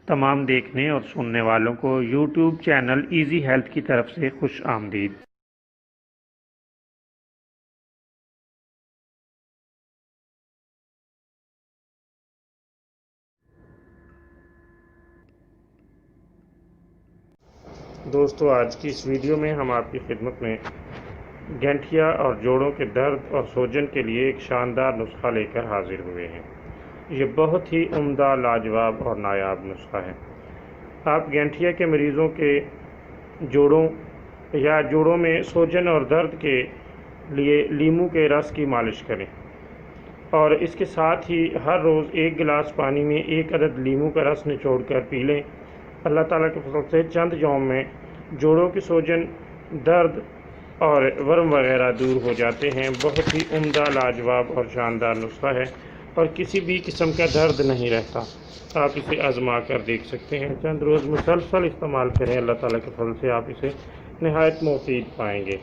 تمام دیکھنے اور سننے والوں کو یوٹیوب چینل ایزی ہیلتھ کی طرف سے خوش آمدید۔ دوستو، آج کی اس ویڈیو میں ہم آپ کی خدمت میں گینٹھیا اور جوڑوں کے درد اور سوجن کے لیے ایک شاندار نسخہ لے کر حاضر ہوئے ہیں۔ یہ بہت ہی عمدہ، لاجواب اور نایاب نسخہ ہے۔ آپ گینٹھیا کے مریضوں کے جوڑوں یا جوڑوں میں سوجن اور درد کے لیے لیموں کے رس کی مالش کریں اور اس کے ساتھ ہی ہر روز 1 گلاس پانی میں 1 عدد لیموں کا رس نچوڑ کر پی لیں۔ اللہ تعالیٰ کے فضل سے چند یوم میں جوڑوں کی سوجن، درد اور ورم وغیرہ دور ہو جاتے ہیں۔ بہت ہی عمدہ، لاجواب اور شاندار نسخہ ہے اور کسی بھی قسم کا درد نہیں رہتا۔ آپ اسے آزما کر دیکھ سکتے ہیں۔ چند روز مسلسل استعمال کریں، اللہ تعالیٰ کے فضل سے آپ اسے نہایت مفید پائیں گے۔